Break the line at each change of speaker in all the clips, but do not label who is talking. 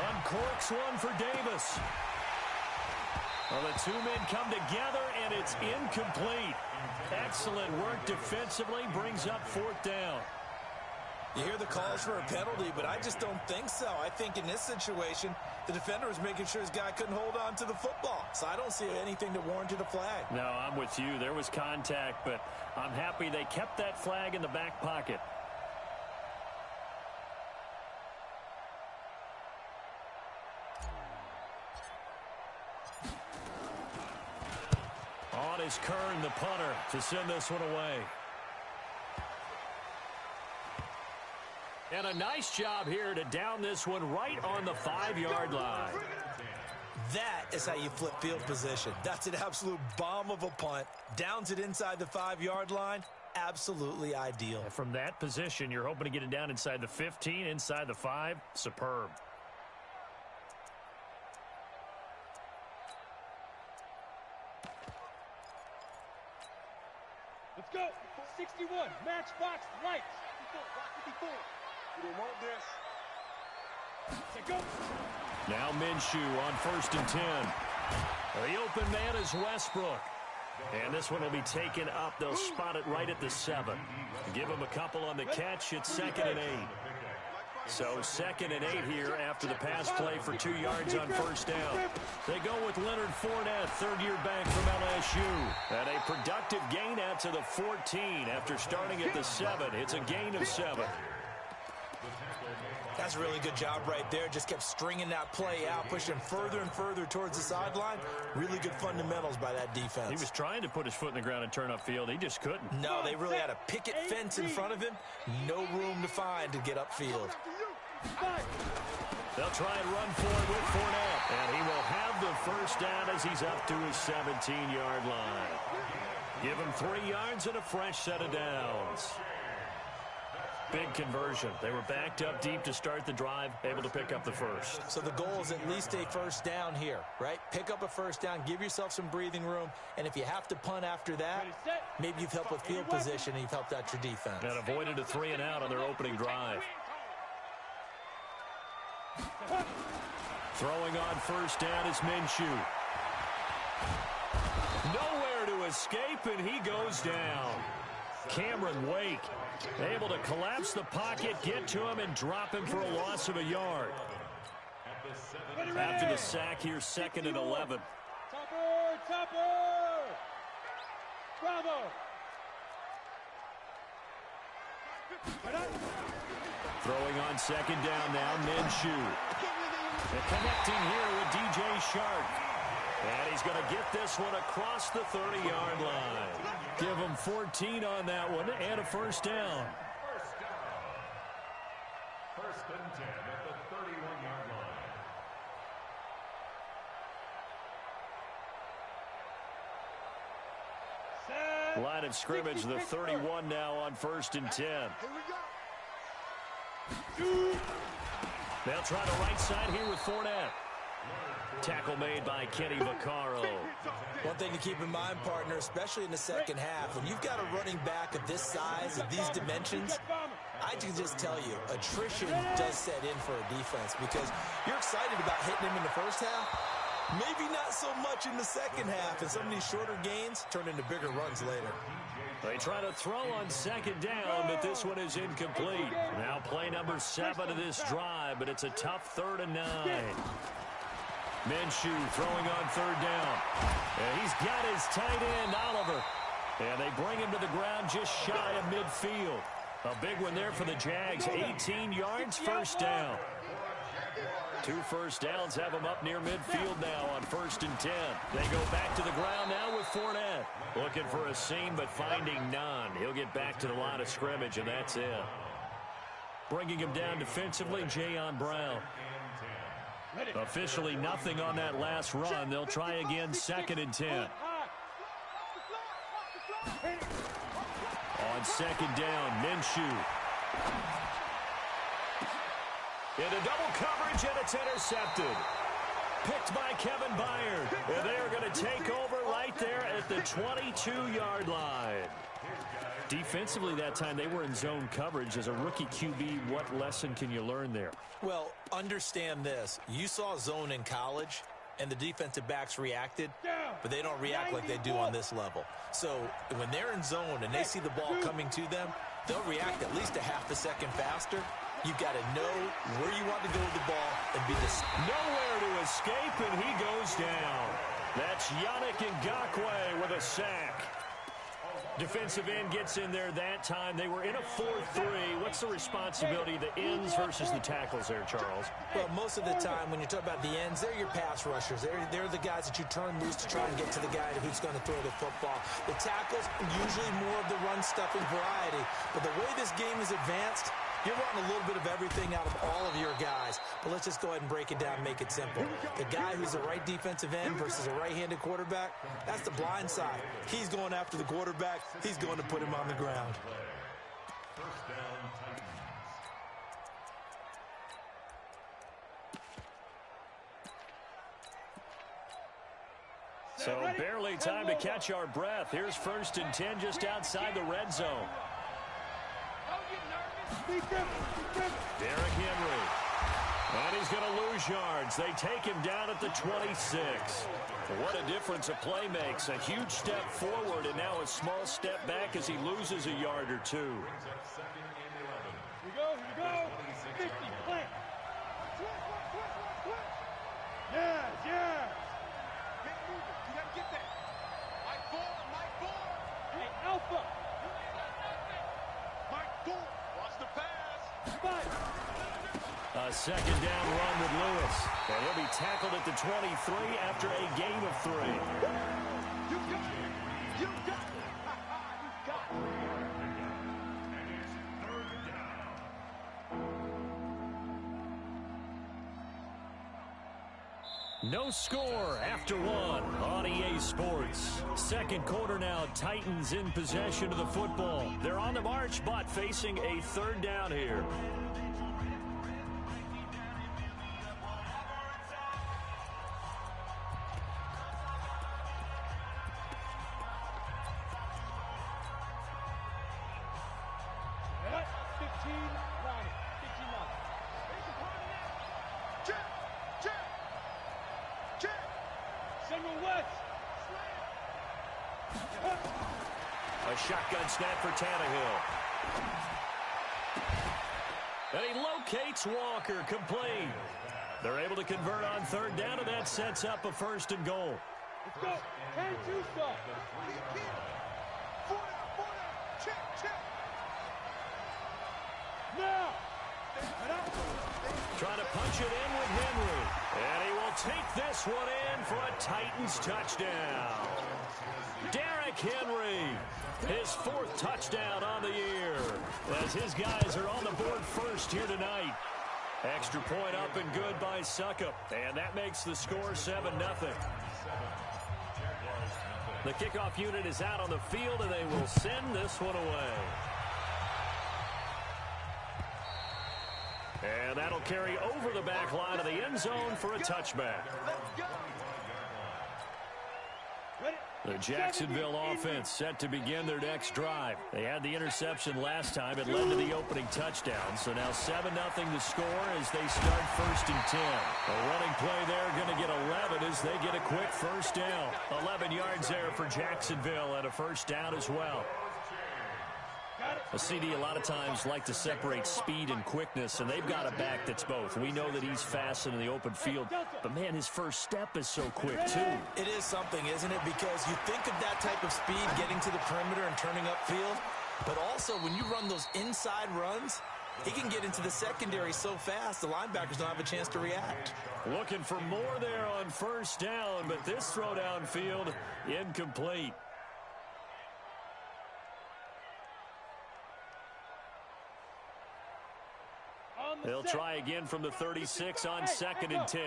Uncorks one for Davis. Well, the two men come together, and it's incomplete. Excellent work defensively, brings up fourth down.
You hear the calls for a penalty, but I just don't think so. I think in this situation, the defender was making sure his guy couldn't hold on to the football. So I don't see anything that warranted a flag.
No, I'm with you. There was contact, but I'm happy they kept that flag in the back pocket. On is Kern, the punter, to send this one away. And a nice job here to down this one right on the 5-yard line.
That is how you flip field position. That's an absolute bomb of a punt. Downs it inside the 5-yard line. Absolutely ideal.
And from that position, you're hoping to get it down inside the 15, inside the 5. Superb.
Let's go. 61. Matchbox lights. We don't want this. Let's go.
Now Minshew on 1st and 10. The open man is Westbrook. And this one will be taken up. They'll spot it right at the 7. Give him a couple on the catch. It's 2nd and 8. So 2nd and 8 here after the pass play for 2 yards on 1st down. They go with Leonard Fournette, third-year back from LSU. And a productive gain out to the 14 after starting at the 7. It's a gain of 7.
That's a really good job right there. Just kept stringing that play out, pushing further and further towards the sideline. Really good fundamentals by that defense. He
was trying to put his foot in the ground and turn upfield. He just couldn't.
No, they really had a picket fence in front of him. No room to find to get upfield.
They'll try and run for it with Fournette. And he will have the first down as he's up to his 17-yard line. Give him 3 yards and a fresh set of downs. Big conversion. They were backed up deep to start the drive, able to pick up the first.
So the goal is at least a first down here, right? Pick up a first down, give yourself some breathing room, and if you have to punt after that, maybe you've helped with field position and you've helped out your defense.
And avoided a 3-and-out on their opening drive. Throwing on first down is Minshew. Nowhere to escape, and he goes down. Cameron Wake able to collapse the pocket, get to him, and drop him for a loss of a yard. After the sack here, 2nd and 11.
Topper! Bravo!
Throwing on 2nd down now, Minshew. And connecting here with DJ Shark. And he's going to get this one across the 30-yard line. Give him 14 on that one and a first down.
First and 10 at the 31-yard line.
Line of scrimmage, the 31 now on 1st and 10. They'll try the right side here with Fournette. Tackle made by Kenny Vaccaro.
One thing to keep in mind, partner, especially in the second half, when you've got a running back of this size, of these dimensions, I can just tell you, attrition does set in for a defense because you're excited about hitting him in the first half. Maybe not so much in the second half, and some of these shorter gains turn into bigger runs later.
They try to throw on 2nd down, but this one is incomplete. Now play number 7 of this drive, but it's a tough 3rd and 9. Minshew throwing on 3rd down. And he's got his tight end, Oliver. And they bring him to the ground just shy of midfield. A big one there for the Jags. 18 yards, first down. 2 first downs have them up near midfield now on 1st and 10. They go back to the ground now with Fournette. Looking for a seam, but finding none. He'll get back to the line of scrimmage, and that's it. Bringing him down defensively, Jayon Brown. Officially nothing on that last run. They'll try again, 2nd and 10. On 2nd down, Minshew. Into double coverage, and it's intercepted. picked by Kevin Byard. And they are going to take over right there at the 22-yard line. Defensively that time, they were in zone coverage. As a rookie QB, what lesson can you learn there?
Well, understand this. You saw zone in college, and the defensive backs reacted, but they don't react like they do on this level. So when they're in zone and they see the ball coming to them, they'll react at least a half a second faster. You've got to know where you want to go with the ball and be this.
Nowhere to escape, and he goes down. That's Yannick Ngakoue with a sack. Defensive end gets in there that time. They were in a 4-3. What's the responsibility of the ends versus the tackles there, Charles?
Well, most of the time when you talk about the ends, they're your pass rushers. They're the guys that you turn loose to try and get to the guy who's going to throw the football. The tackles, usually more of the run-stuffing variety. But the way this game is advanced, you're wanting a little bit of everything out of all of your guys. But let's just go ahead and break it down and make it simple. The guy who's the right defensive end versus a right-handed quarterback, that's the blind side. He's going after the quarterback. He's going to put him on the ground.
First down, Titans.
So barely time to catch our breath. Here's 1st and 10 just outside the red zone. Derrick Henry. And he's going to lose yards. They take him down at the 26. What a difference a play makes. A huge step forward and now a small step back as he loses a yard or two.
Here we go. 50, plant. Yes. Get moving. You got to get there. Mike Bull. Hey, Alpha. Mike Bull. Watch the pass.
A second down run with Lewis. And he'll be tackled at the 23 after a gain of 3.
You got it. You got it.
And it's third down.
No score after 1 on EA Sports. Second quarter now, Titans in possession of the football. They're on the march, but facing a 3rd down here. A shotgun snap for Tannehill. And he locates Walker, complete. They're able to convert on 3rd down, and that sets up a 1st and goal.
Let's go. 10-2 stop. Check. Now.
Trying to punch it in with Henry. And he will take this one in for a Titans touchdown. Derrick Henry, his 4th touchdown on the year, as his guys are on the board first here tonight. Extra point up and good by Suckup, and that makes the score 7-0. The kickoff unit is out on the field, and they will send this one away. And that'll carry over the back line of the end zone for a touchback. The Jacksonville offense set to begin their next drive. They had the interception last time. It led to the opening touchdown. So now 7-0 the score as they start 1st and 10. A running play there going to get 11 as they get a quick 1st down. 11 yards there for Jacksonville and a 1st down as well. A CD a lot of times like to separate speed and quickness, and they've got a back that's both. We know that he's fast in the open field, but, man, his first step is so quick, too.
It is something, isn't it? Because you think of that type of speed getting to the perimeter and turning upfield, but also when you run those inside runs, he can get into the secondary so fast the linebackers don't have a chance to react.
Looking for more there on 1st down, but this throw downfield incomplete. They'll try again from the 36 on 2nd and 10.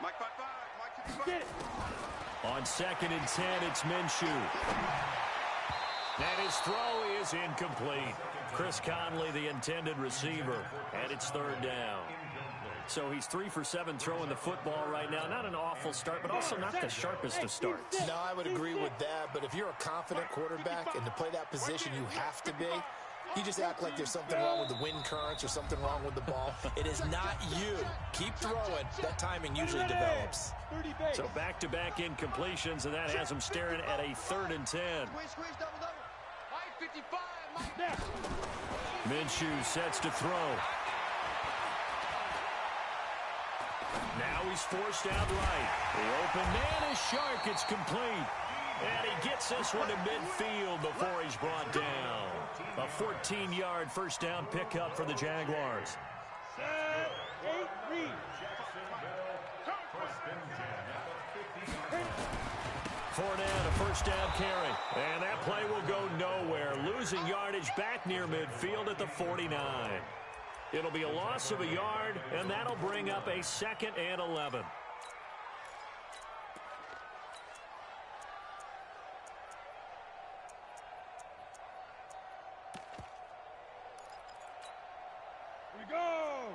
Mike 5-5.
On 2nd and 10, it's Minshew. And his throw is incomplete. Chris Conley, the intended receiver, and it's third down. So he's 3 for 7 throwing the football right now. Not an awful start, but also not the sharpest of starts.
No, I would agree with that, but if you're a confident quarterback and to play that position you have to be, you just act like there's something wrong with the wind currents or something wrong with the ball. It is not you. Keep throwing. That timing usually develops.
So back-to-back incompletions, and that has him staring at a 3rd and 10. Minshew sets to throw. Now he's forced out right. The open man is Shark. It's complete. And he gets this one to midfield before he's brought down. A 14-yard first down pickup for the Jaguars. 4 down, a first down carry. And that play will go nowhere. Losing yardage back near midfield at the 49. It'll be a loss of a yard, and that'll bring up a 2nd and 11.
We go.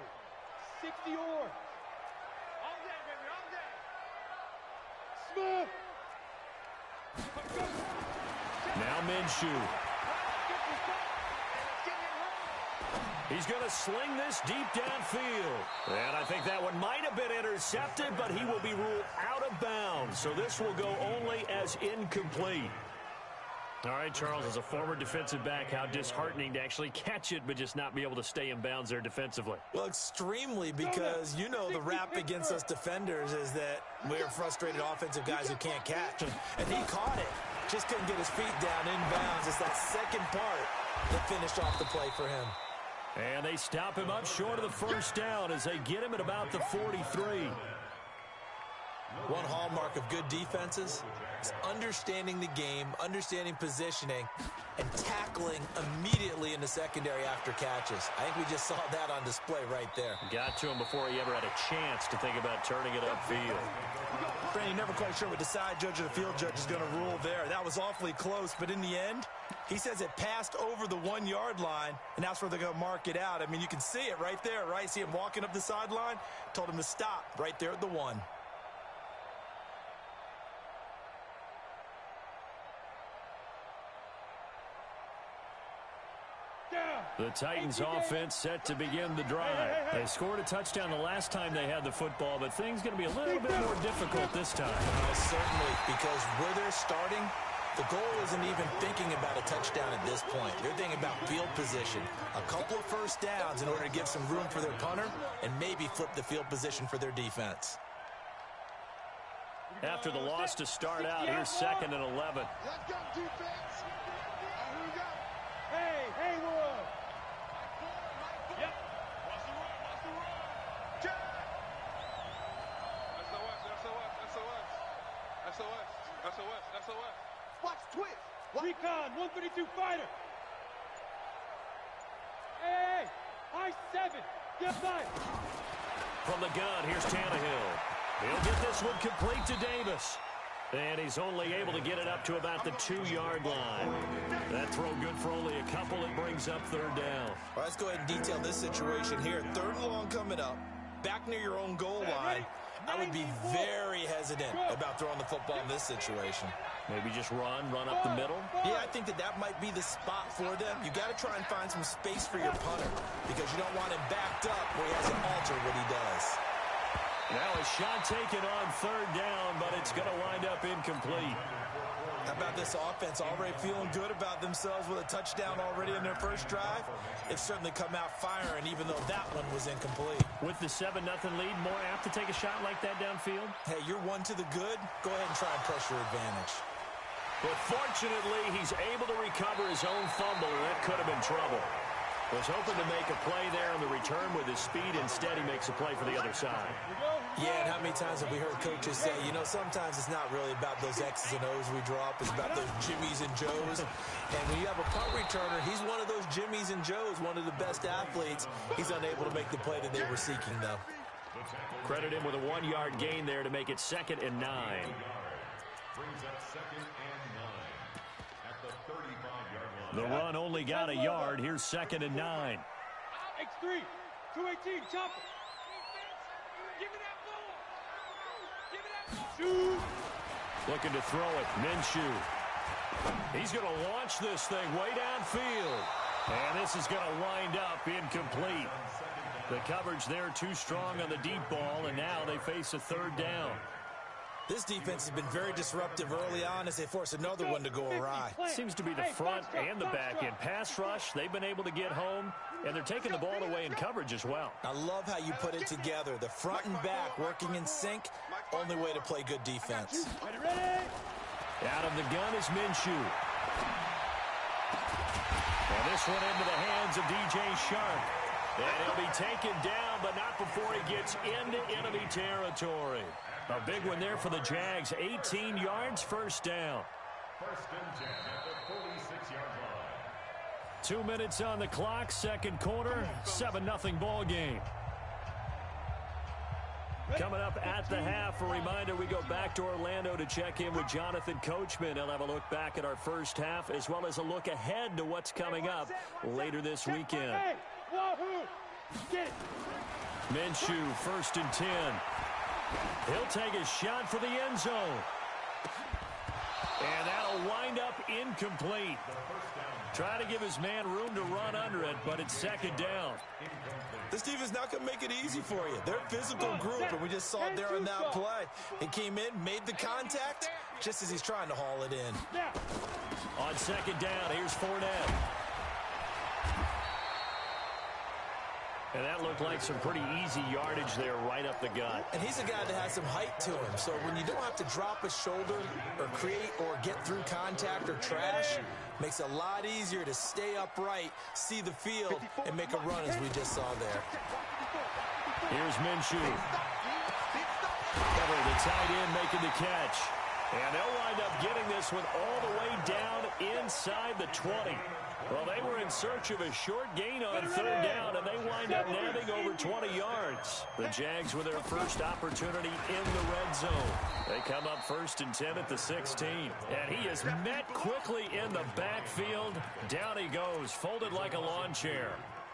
60 or. All day, baby, all day. Smith.
Now Minshew. He's going to sling this deep downfield. And I think that one might have been intercepted, but he will be ruled out of bounds. So this will go only as incomplete. All right, Charles, as a former defensive back, how disheartening to actually catch it, but just not be able to stay in bounds there defensively.
Well, extremely, because you know the rap against us defenders is that we're frustrated offensive guys who can't catch. And he caught it. Just couldn't get his feet down in bounds. It's that second part that finished off the play for him.
And they stop him up short of the first down as they get him at about the 43.
One hallmark of good defenses is understanding the game, understanding positioning, and tackling immediately in the secondary after catches. I think we just saw that on display right there.
Got to him before he ever had a chance to think about turning it upfield.
Brandon, never quite sure what the side judge or the field judge is going to rule there. That was awfully close, but in the end, he says it passed over the 1-yard line, and that's where they're going to mark it out. I mean, you can see it right there, right? See him walking up the sideline? Told him to stop right there at the 1.
The Titans offense set to begin the drive. They scored a touchdown the last time they had the football, but things going to be a little bit more difficult this time.
Certainly, because where they're starting, the goal isn't even thinking about a touchdown at this point. They're thinking about field position. A couple of first downs in order to give some room for their punter and maybe flip the field position for their defense.
After the loss to start out, here's 2nd and 11.
Let's go, defense. Here we go. Hey, Haywood. Yep. Watch the run, watch the run. Jack. SOS. Watch twitch. Recon, 132 fighter. Hey, I-7. Get by.
From the gun, here's Tannehill. He'll get this one complete to Davis. And he's only able to get it up to about the 2-yard line. That throw good for only a couple. It brings up 3rd down.
Well, let's go ahead and detail this situation here. 3rd and long coming up. Back near your own goal line. I would be very hesitant about throwing the football in this situation.
Maybe just run up the middle?
Yeah, I think that might be the spot for them. You got to try and find some space for your punter because you don't want him backed up where he has to alter what he does.
Now a shot taken on 3rd down, but it's going to wind up incomplete.
How about this offense already feeling good about themselves with a touchdown already in their first drive? They've certainly come out firing, even though that one was incomplete.
With the 7-0 lead, more apt to take a shot like that downfield?
Hey, you're 1 to the good. Go ahead and try and press your advantage.
But fortunately, he's able to recover his own fumble, and that could have been trouble. Was hoping to make a play there on the return with his speed. Instead, he makes a play for the other side.
Yeah, and how many times have we heard coaches say, you know, sometimes it's not really about those X's and O's we drop. It's about those Jimmies and Joes. And when you have a punt returner, he's one of those Jimmies and Joes, one of the best athletes. He's unable to make the play that they were seeking, though.
Credit him with a 1-yard gain there to make it 2nd and 9.
Brings up 2nd and 9 at the 35-yard
The run only got a yard. Here's 2nd and 9.
X3, 218, chopper. Give me that ball. Give me that ball. Shoot.
Looking to throw it. Minshew. He's going to launch this thing way downfield. And this is going to wind up incomplete. The coverage there too strong on the deep ball, and now they face a 3rd down.
This defense has been very disruptive early on as they force another one to go awry.
Seems to be the front and the back end. Pass rush, they've been able to get home, and they're taking the ball away in coverage as well.
I love how you put it together. The front and back working in sync, only way to play good defense.
Out of the gun is Minshew. And this one into the hands of DJ Shark. And he'll be taken down, but not before he gets into enemy territory. A big one there for the Jags. 18 yards, 1st down.
1st and 10 at the 46-yard line.
2 minutes on the clock, 2nd quarter, 7-0 ball game. Coming up at the half, a reminder, we go back to Orlando to check in with Jonathan Coachman. He'll have a look back at our first half, as well as a look ahead to what's coming up later this weekend. Minshew, 1st and 10. He'll take a shot for the end zone. And that'll wind up incomplete. Trying to give his man room to run under it, but it's 2nd down.
This defense not going to make it easy for you. They're a physical group, and we just saw it there on that play. He came in, made the contact, just as he's trying to haul it in.
On 2nd down, here's Fournette. And that looked like some pretty easy yardage there right up the gut.
And he's a guy that has some height to him. So when you don't have to drop a shoulder or create or get through contact or trash, makes it a lot easier to stay upright, see the field, and make a run as we just saw there.
Here's Minshew. Cover, the tight end making the catch. And they'll wind up getting this one all the way down inside the 20. Well, they were in search of a short gain on 3rd down, and they wind up nabbing over 20 yards. The Jags with their first opportunity in the red zone. They come up 1st and 10 at the 16. And he is met quickly in the backfield. Down he goes, folded like a lawn chair.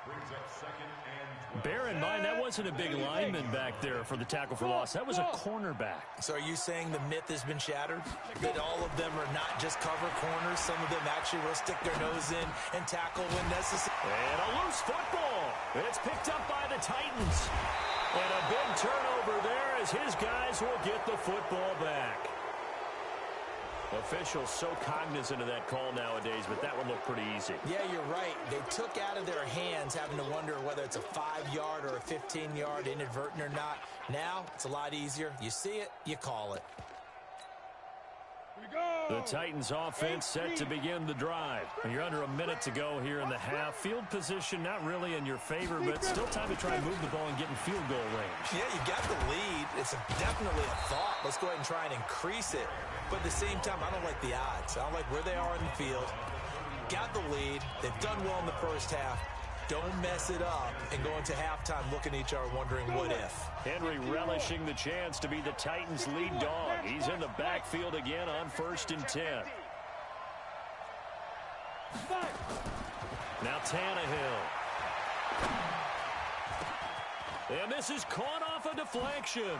Brings up 2nd and 12.
Bear in mind, that wasn't a big lineman back there for the tackle for loss. That was a cornerback.
So are you saying the myth has been shattered? That all of them are not just cover corners? Some of them actually will stick their nose in and tackle when necessary?
And a loose football. It's picked up by the Titans. And a big turnover there as his guys will get the football back. Officials so cognizant of that call nowadays, but that one looked pretty easy.
Yeah, you're right. They took out of their hands having to wonder whether it's a 5-yard or a 15-yard inadvertent or not. Now, it's a lot easier. You see it, you call it.
The Titans offense set to begin the drive. And you're under a minute to go here in the half. Field position not really in your favor, but still time to try and move the ball and get in field goal range.
Yeah, you got the lead. It's definitely a thought. Let's go ahead and try and increase it. But at the same time, I don't like the odds. I don't like where they are in the field. Got the lead. They've done well in the first half. Don't mess it up and go into halftime looking at each other wondering what if.
Henry relishing the chance to be the Titans' lead dog. He's in the backfield again on 1st and 10. Now Tannehill. And this is caught off a deflection.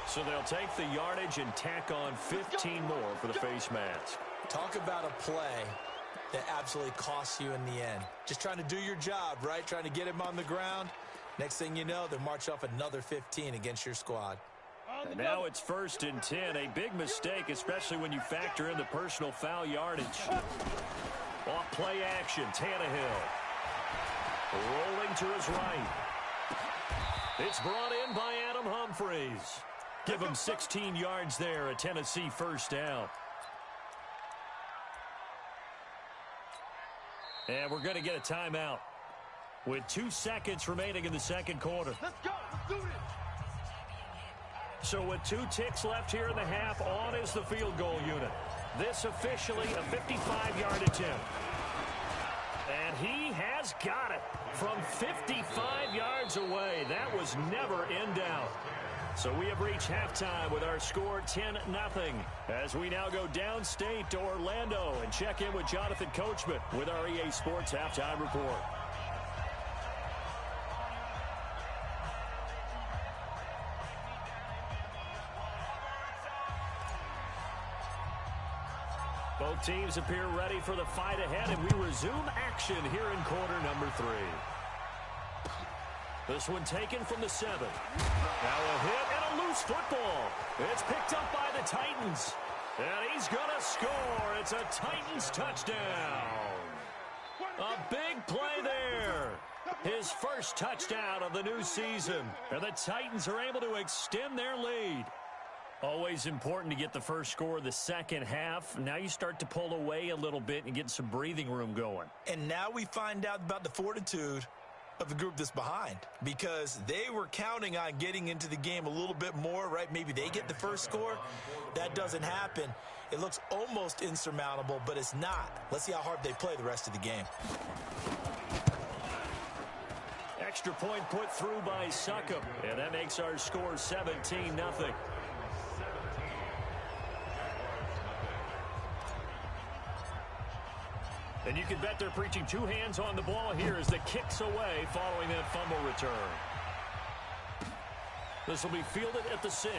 So they'll take the yardage and tack on 15 more for the face mask.
Talk about a play that absolutely costs you in the end. Just trying to do your job, right? Trying to get him on the ground. Next thing you know, they march off another 15 against your squad.
And now it's 1st and 10. A big mistake, especially when you factor in the personal foul yardage. Off play action, Tannehill. Rolling to his right. It's brought in by Adam Humphries. Give him 16 yards there, a Tennessee 1st down. And we're going to get a timeout with 2 seconds remaining in the 2nd quarter.
Let's go. Let's do this.
So with 2 ticks left here in the half, on is the field goal unit. This officially a 55-yard attempt. And he has got it from 55 yards away. That was never in doubt. So we have reached halftime with our score 10-0 as we now go downstate to Orlando and check in with Jonathan Coachman with our EA Sports Halftime Report. Both teams appear ready for the fight ahead, and we resume action here in quarter number 3. This one taken from the 7. Now a hit and a loose football. It's picked up by the Titans. And he's going to score. It's a Titans touchdown. A big play there. His first touchdown of the new season. And the Titans are able to extend their lead. Always important to get the first score of the second half. Now you start to pull away a little bit and get some breathing room going.
And now we find out about the fortitude of the group that's behind, because they were counting on getting into the game a little bit more, right? Maybe they get the first score. That doesn't happen. It looks almost insurmountable, but it's not. Let's see how hard they play the rest of the game.
Extra point put through by Succop, and that makes our score 17-0. And you can bet they're preaching two hands on the ball here as the kick's away following that fumble return. This will be fielded at the 6.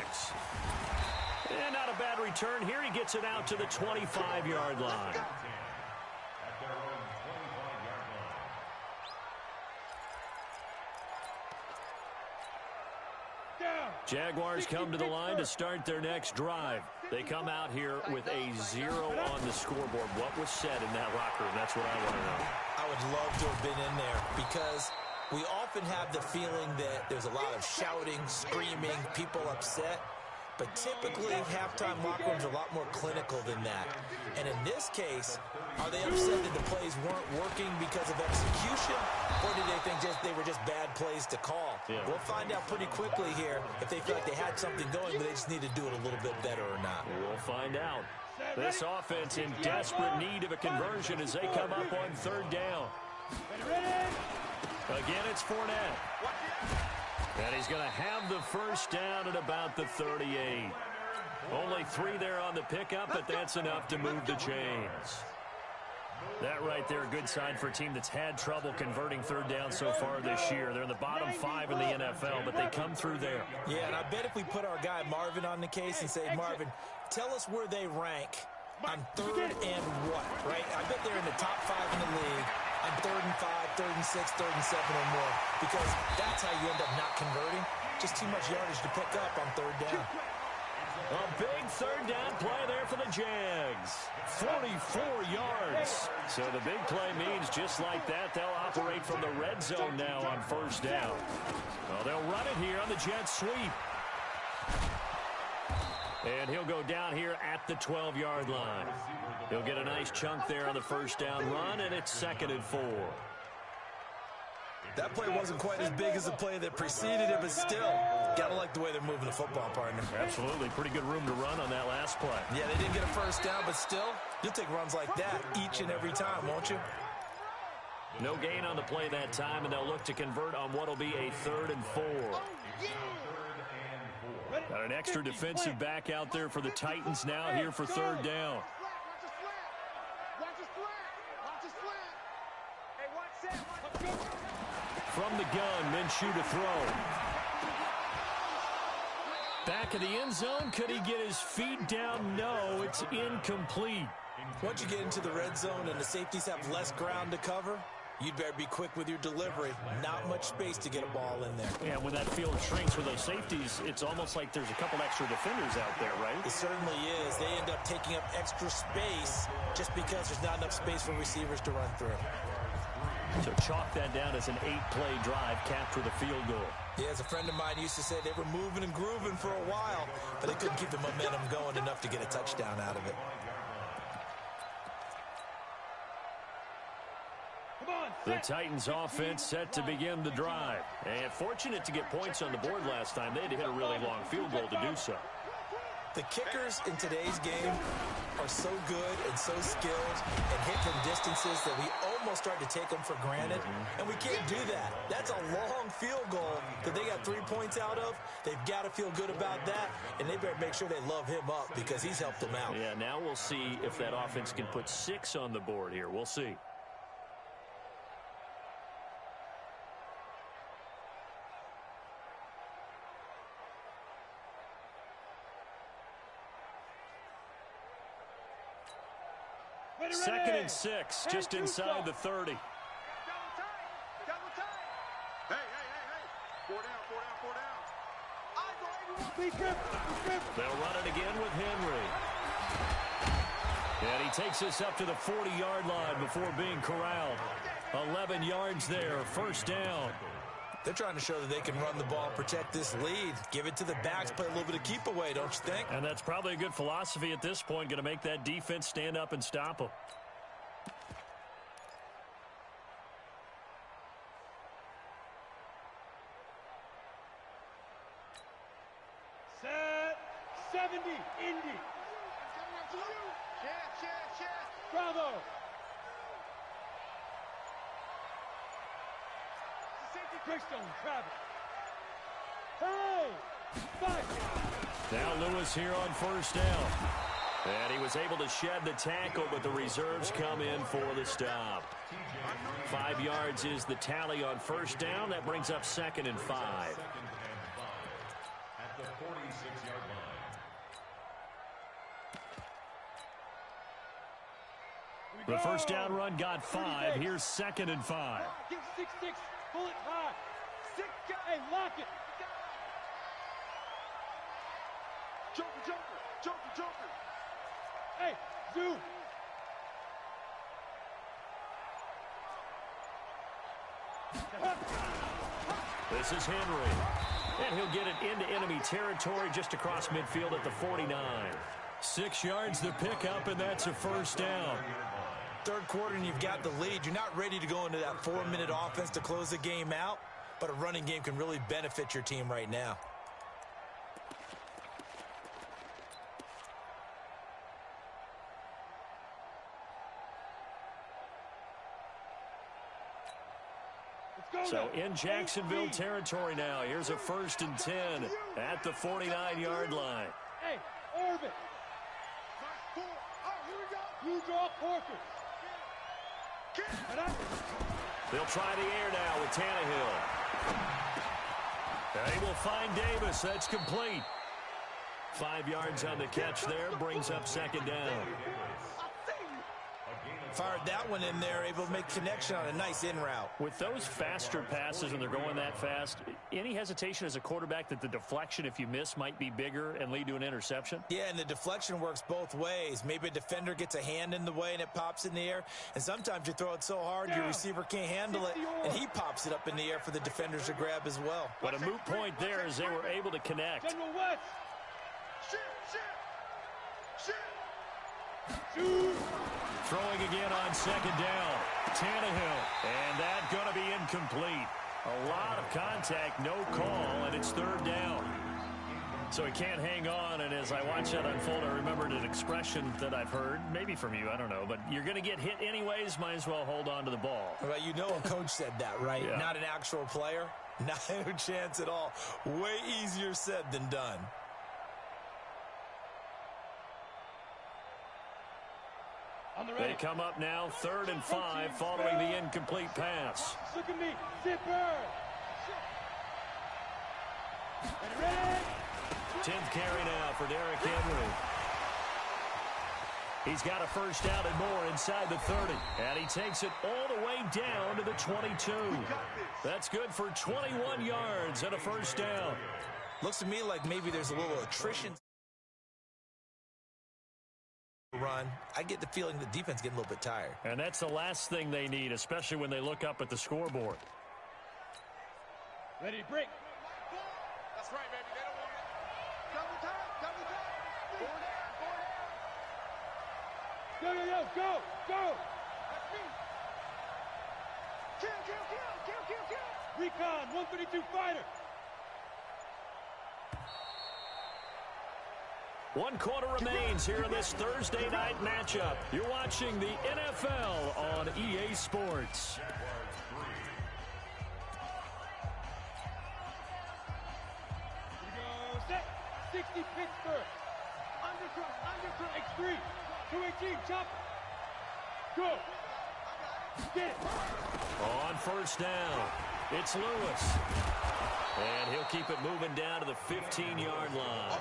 And not a bad return here. He gets it out to the 25-yard line. Jaguars come to the line to start their next drive. They come out here with a 0 on the scoreboard. What was said in that locker room? That's what I want to know.
I would love to have been in there, because we often have the feeling that there's a lot of shouting, screaming, people upset. But typically, halftime locker rooms are a lot more clinical than that. And in this case, are they upset that the plays weren't working because of execution? Or did they think they were just bad plays to call?
Yeah.
We'll find out pretty quickly here if they feel like they had something going, but they just need to do it a little bit better or not.
We'll find out. This offense in desperate need of a conversion as they come up on third down. Again, it's Fournette. And he's going to have the first down at about the 38. Only 3 there on the pickup, but that's enough to move the chains. That right there, a good sign for a team that's had trouble converting third down so far this year. They're in the bottom 5 in the NFL, but they come through there.
Yeah, and I bet if we put our guy Marvin on the case and say, Marvin, tell us where they rank on third and what, right? I bet they're in the top 5 in the league on 3rd and 5, 3rd and 6, 3rd and 7 or more, because that's how you end up not converting. Just too much yardage to pick up on third down.
A big third down play there for the Jags. 44 yards. So the big play means just like that, they'll operate from the red zone now on first down. Well, they'll run it here on the jet sweep. And he'll go down here at the 12-yard line. He'll get a nice chunk there on the first down run, and it's 2nd and 4.
That play wasn't quite as big as the play that preceded it, but still, gotta like the way they're moving the football, partner.
Absolutely. Pretty good room to run on that last play.
Yeah, they didn't get a first down, but still, you'll take runs like that each and every time, won't you?
No gain on the play that time, and they'll look to convert on what will be a 3rd and 4. Got an extra defensive back out there for the Titans now here for third down. From the gun, Minshew to throw. Back of the end zone. Could he get his feet down? No, it's incomplete.
Once you get into the red zone and the safeties have less ground to cover, you'd better be quick with your delivery. Not much space to get a ball in there.
Yeah, when that field shrinks with those safeties, it's almost like there's a couple extra defenders out there, right?
It certainly is. They end up taking up extra space just because there's not enough space for receivers to run through.
So chalk that down as an 8-play drive, capture the field goal.
Yeah, as a friend of mine used to say, they were moving and grooving for a while, but they couldn't keep the momentum going enough to get a touchdown out of it.
The Titans offense set to begin the drive. And fortunate to get points on the board last time. They had to hit a really long field goal to do so.
The kickers in today's game are so good and so skilled and hit from distance. instances that we almost start to take them for granted, and we can't do that. That's a long field goal that they got 3 points out of. They've got to feel good about that, and they better make sure they love him up because he's helped them out.
Yeah, now we'll see if that offense can put 6 on the board here. We'll see. Second and 6, just inside the 30.
Double tight. Hey. 4 down. Be careful.
They'll run it again with Henry. And he takes us up to the 40-yard line before being corralled. 11 yards there, first down.
They're trying to show that they can run the ball and protect this lead. Give it to the backs, play a little bit of keep away, don't you think?
And that's probably a good philosophy at this point, going to make that defense stand up and stop them.
Set 70, Indy. Chef. Bravo. Safety Greystone, Travis. Hey! 5.
Now Lewis here on first down. And he was able to shed the tackle, but the reserves come in for the stop. 5 yards is the tally on first down. That brings up 2nd and 5.
At the 46-yard line.
The first down run got 5. Here's 2nd and 5.
Give 6-6. Pull it high. 6. Hey, lock it. Joker. Hey, zoom.
This is Henry. And he'll get it into enemy territory just across midfield at the 49. 6 yards the pickup, and that's a first down.
Third quarter and you've got the lead. You're not ready to go into that 4-minute offense to close the game out, but a running game can really benefit your team right now.
So in Jacksonville territory now. Here's a 1st and 10 at the 49-yard line.
Hey, orbit. Here we go. You draw quarters.
They'll try the air now with Tannehill. They will find Davis. That's complete. 5 yards on the catch there. Brings up 2nd down.
Fired that one in there, able to make connection on a nice in route.
With those faster passes when they're going that fast, any hesitation as a quarterback that the deflection, if you miss, might be bigger and lead to an interception?
Yeah, and the deflection works both ways. Maybe a defender gets a hand in the way and it pops in the air. And sometimes you throw it so hard your receiver can't handle it, and he pops it up in the air for the defenders to grab as well.
But a moot point there as they were able to connect.
General West. Shoot.
Throwing again on 2nd down. Tannehill. And that going to be incomplete. A lot of contact, no call, and it's 3rd down. So he can't hang on, and as I watch that unfold, I remembered an expression that I've heard, maybe from you, I don't know, but you're going to get hit anyways, might as well hold on to the ball.
Well, you know a coach said that, right?
Yeah.
Not an actual player. Not a chance at all. Way easier said than done.
They come up now, 3rd and 5, following the incomplete pass.
Look at me, zipper.
10th carry now for Derrick Henry. He's got a first down and more inside the 30. And he takes it all the way down to the 22. That's good for 21 yards and a first down.
Looks to me like maybe there's a little attrition. Run. I get the feeling the defense getting a little bit tired.
And that's the last thing they need, especially when they look up at the scoreboard.
Ready, break.
That's right, baby. They don't want it.
Double time. Go.
That's me. Kill.
Recon, 132 fighter.
1 quarter remains here in this Thursday night matchup. You're watching the NFL on EA Sports.
We go set. 60 Pittsburgh. Undercut, X3. 218, chop. Go. Get it.
On first down, it's Lewis. And he'll keep it moving down to the 15-yard line.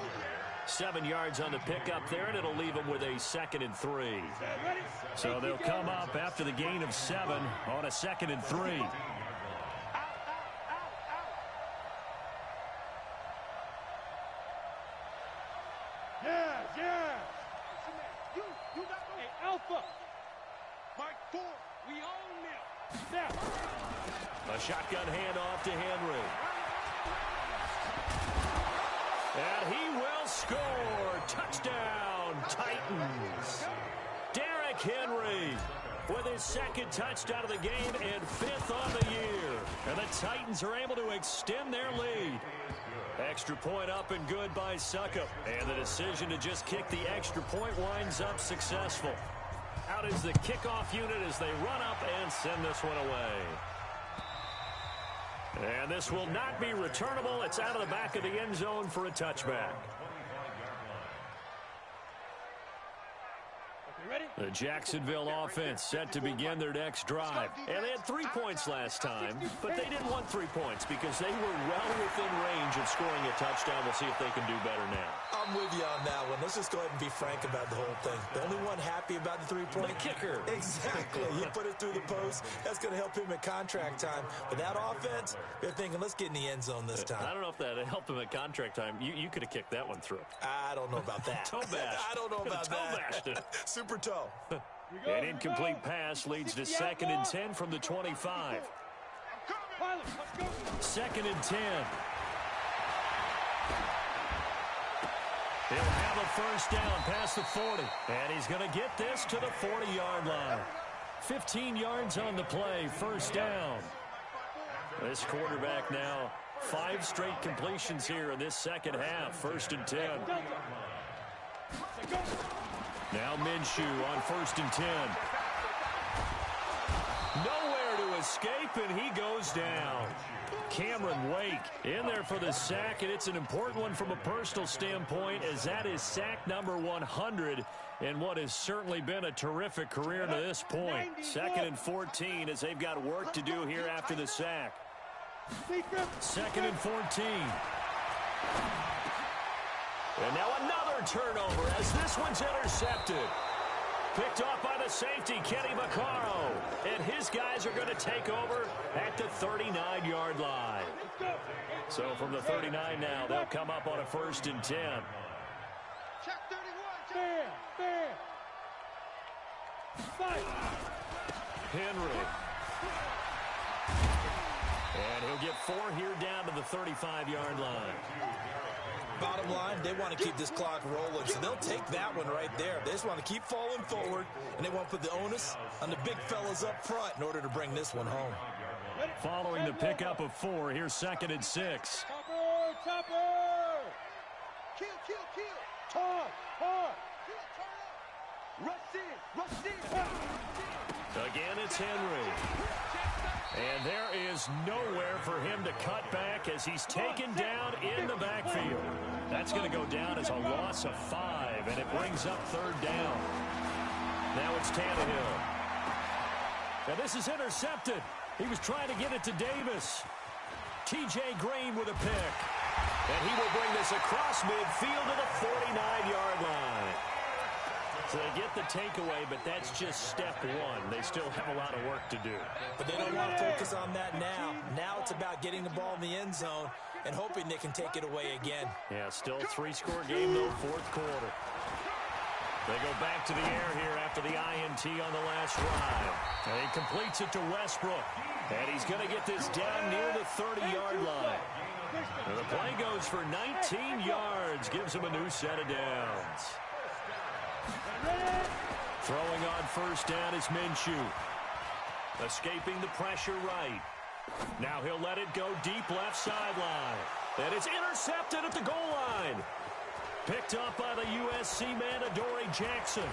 7 yards on the pickup there, and it'll leave him with a 2nd and 3. So they'll come up after the gain of 7 on a 2nd and 3.
Yeah. You got the hey, Alpha. Mike 4. We own them. Snap.
A shotgun handoff to Henry. And he will score. Touchdown, Titans. Derrick Henry with his 2nd touchdown of the game and 5th on the year. And the Titans are able to extend their lead. Extra point up and good by Suckup. And the decision to just kick the extra point winds up successful. Out is the kickoff unit as they run up and send this one away. And this will not be returnable. It's out of the back of the end zone for a touchback. The Jacksonville offense set to begin their next drive. And they had 3 points last time, but they didn't want 3 points because they were well within range of scoring a touchdown. We'll see if they can do better now.
I'm with you on that one. Let's just go ahead and be frank about the whole thing. The only one happy about the 3-point?
The kicker.
Exactly. He put it through the post. That's going to help him at contract time. But that offense, they're thinking, let's get in the end zone this time.
I don't know if that helped him at contract time. You could have kicked that one through.
I don't know about that.
Toe bash.
I don't know about
toe
that.
Bashed it.
Super toe.
An incomplete pass leads to 2nd and 10 from the 25. 2nd and 10. He'll have a first down past the 40. And he's going to get this to the 40-yard line. 15 yards on the play, first down. This quarterback now 5 straight completions here in this second half, 1st and 10. Now Minshew on 1st and 10. Nowhere to escape, and he goes down. Cameron Wake in there for the sack, and it's an important one from a personal standpoint, as that is sack number 100 in what has certainly been a terrific career to this point. 2nd and 14 as they've got work to do here after the sack. 2nd and 14. And now another turnover as this one's intercepted. Picked off by the safety, Kenny Vaccaro. And his guys are going to take over at the 39-yard line. So from the 39 now, they'll come up on a 1st and 10.
Check 31. Fair.
Henry. And he'll get 4 here down to the 35-yard line.
Bottom line, they want to keep this clock rolling, so they'll take that one right there. They just want to keep falling forward, and they want to put the onus on the big fellas up front in order to bring this one home.
Following the pickup of 4, here's 2nd and 6.
Topper! Kill! Hard! Rush in!
Again, it's Henry. And there is nowhere for him to cut back as he's taken down in the backfield. That's going to go down as a loss of 5, and it brings up 3rd down. Now it's Tannehill. Now this is intercepted. He was trying to get it to Davis. T.J. Green with a pick. And he will bring this across midfield to the 49-yard line. So they get the takeaway, but that's just step 1. They still have a lot of work to do.
But they don't want to focus on that now. Now it's about getting the ball in the end zone and hoping they can take it away again.
Yeah, still a 3-score game, though, 4th quarter. They go back to the air here after the INT on the last drive. And he completes it to Westbrook. And he's going to get this down near the 30-yard line. And the play goes for 19 yards, gives him a new set of downs. Throwing on 1st down is Minshew. Escaping the pressure right. Now he'll let it go deep left sideline. And it's intercepted at the goal line. Picked up by the USC man, Adoree Jackson.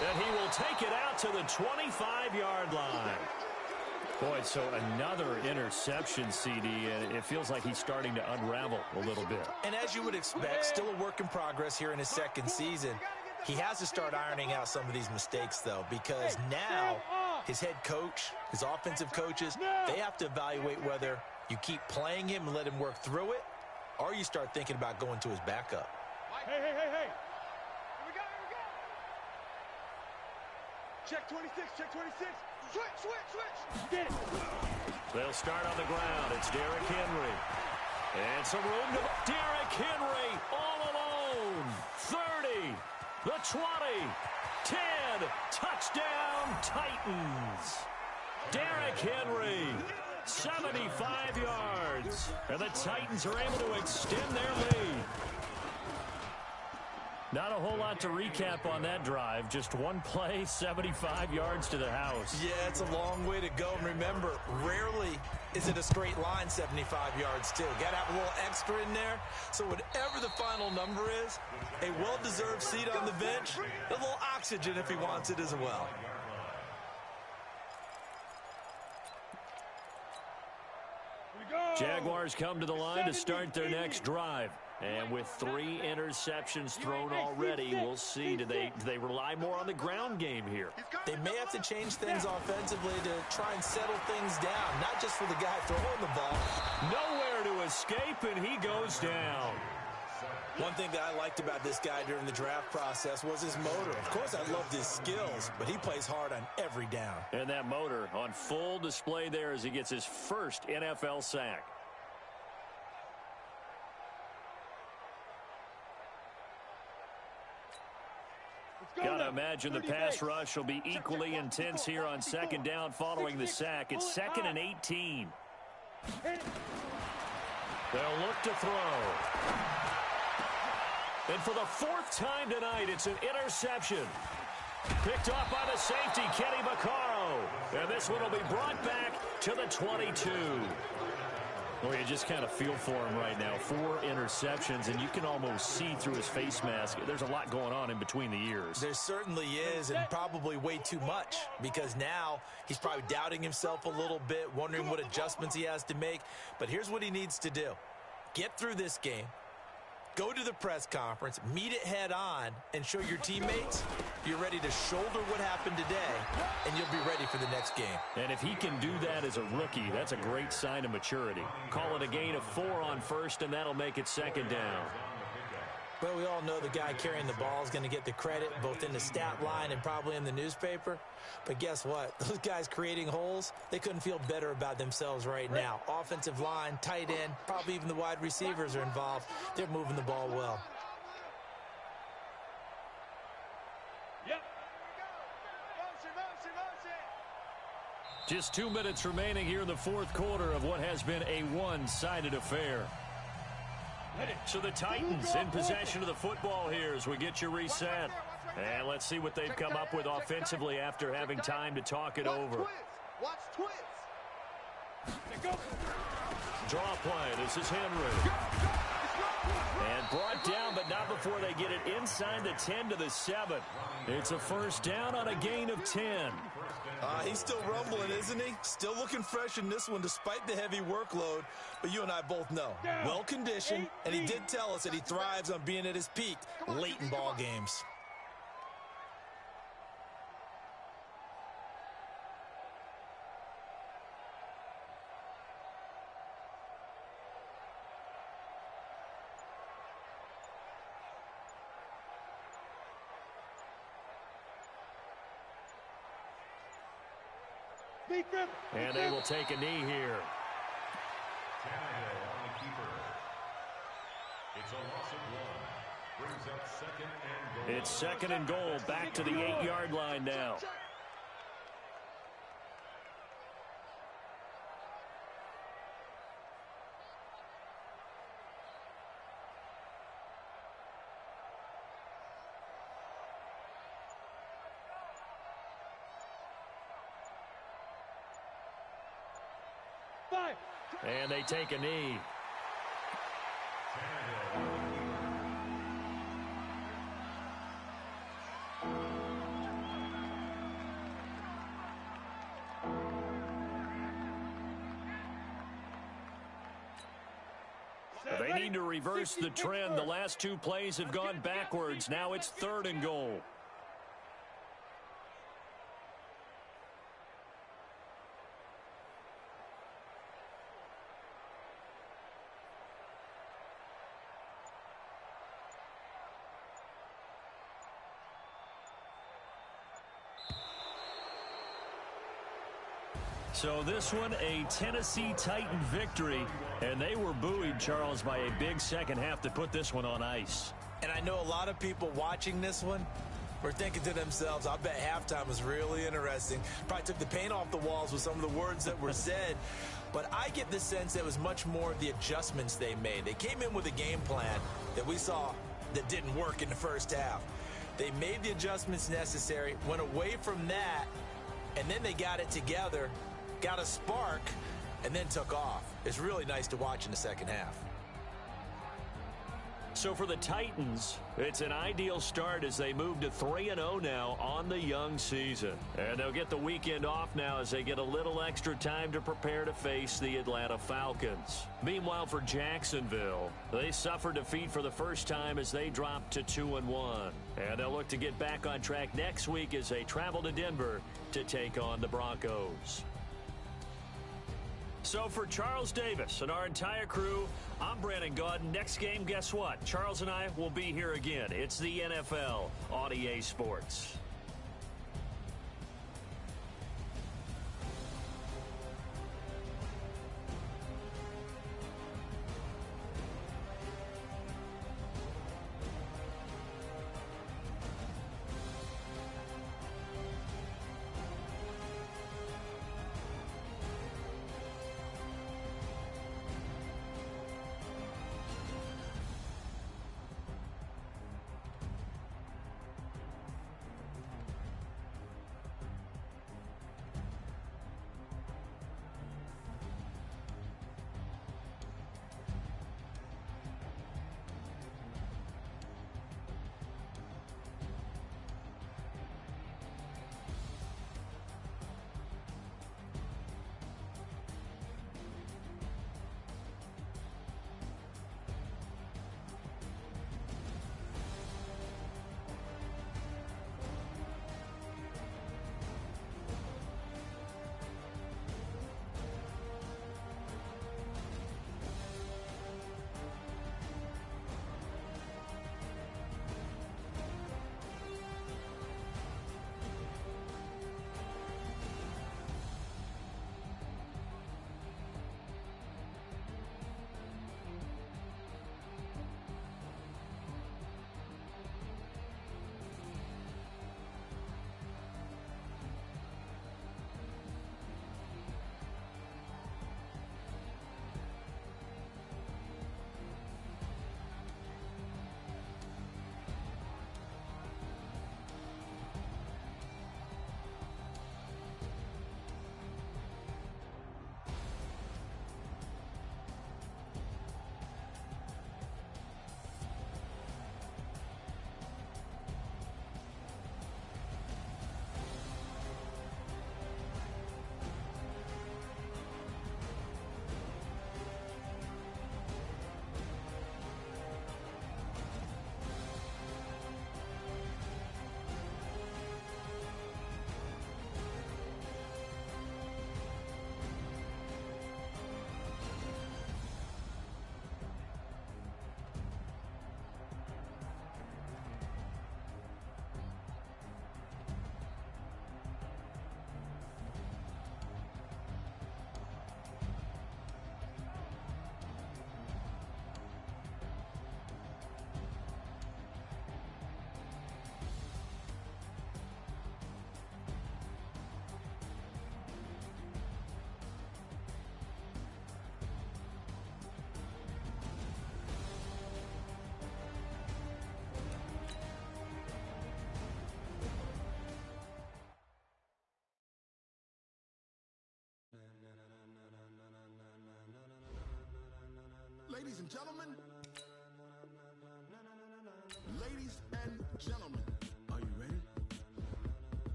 And he will take it out to the 25-yard line. Boy, so another interception, CD, and it feels like he's starting to unravel a little bit.
And as you would expect, still a work in progress here in his second season. He has to start ironing out some of these mistakes, though, because now his head coach, his offensive coaches, they have to evaluate whether you keep playing him and let him work through it, or you start thinking about going to his backup.
Hey. Here we go. Check 26, check 26. Switch. Get it.
They'll start on the ground. It's Derrick Henry. And some room to... Derrick Henry all alone. 30. The 20. 10. Touchdown, Titans. Derrick Henry. 75 yards. And the Titans are able to extend their lead. Not a whole lot to recap on that drive. Just one play, 75 yards to the house.
Yeah, it's a long way to go. And remember, rarely is it a straight line 75 yards, too. Got to have a little extra in there. So whatever the final number is, a well-deserved seat on the bench, a little oxygen if he wants it as well.
Jaguars come to the line to start their next drive. And with 3 interceptions thrown already, we'll see. Do they rely more on the ground game here?
They may have to change things offensively to try and settle things down, not just for the guy throwing the ball.
Nowhere to escape, and he goes down.
One thing that I liked about this guy during the draft process was his motor. Of course, I loved his skills, but he plays hard on every down.
And that motor on full display there as he gets his first NFL sack. Gotta imagine the pass rush will be equally intense here on second down following the sack. It's 2nd and 18. They'll look to throw. And for the 4th time tonight, it's an interception. Picked off by the safety, Kenny Vaccaro. And this one will be brought back to the 22. Well, you just kind of feel for him right now. 4 interceptions, and you can almost see through his face mask. There's a lot going on in between the ears.
There certainly is, and probably way too much, because now he's probably doubting himself a little bit, wondering what adjustments he has to make. But here's what he needs to do. Get through this game. Go to the press conference, meet it head on, and show your teammates you're ready to shoulder what happened today, and you'll be ready for the next game.
And if he can do that as a rookie, that's a great sign of maturity. Call it a gain of 4 on first, and that'll make it 2nd down.
But we all know the guy carrying the ball is going to get the credit, both in the stat line and probably in the newspaper. But guess what? Those guys creating holes, they couldn't feel better about themselves right now. Offensive line, tight end, probably even the wide receivers are involved. They're moving the ball well.
Yep.
Just 2 minutes remaining here in the 4th quarter of what has been a one-sided affair. So the Titans in possession of the football here as we get you reset. And let's see what they've come up with offensively after having time to talk it over.
Watch twins.
Draw play. This is Henry. And brought down, but not before they get it inside the 10 to the 7. It's a 1st down on a gain of 10.
He's still rumbling, isn't he? Still looking fresh in this one despite the heavy workload. But you and I both know, well-conditioned, and he did tell us that he thrives on being at his peak late in ball games.
And they will take a knee here.
Tannehill on the keeper. It's a loss of 1. Brings up 2nd and goal.
It's 2nd and goal. Back to the 8-yard line now. And they take a knee. They need to reverse the trend. The last two plays have gone backwards. Now it's 3rd and goal. So this one, a Tennessee Titan victory, and they were buoyed, Charles, by a big second half to put this one on ice.
And I know a lot of people watching this one were thinking to themselves, I bet halftime was really interesting. Probably took the paint off the walls with some of the words that were said. But I get the sense that it was much more the adjustments they made. They came in with a game plan that we saw that didn't work in the first half. They made the adjustments necessary, went away from that, and then they got it together, got a spark, and then took off. It's really nice to watch in the second half.
So for the Titans, it's an ideal start as they move to 3-0 now on the young season. And they'll get the weekend off now as they get a little extra time to prepare to face the Atlanta Falcons. Meanwhile, for Jacksonville, they suffered defeat for the first time as they dropped to 2-1. And they'll look to get back on track next week as they travel to Denver to take on the Broncos. So for Charles Davis and our entire crew, I'm Brandon Gaudin. Next game, guess what? Charles and I will be here again. It's the NFL on EA Sports.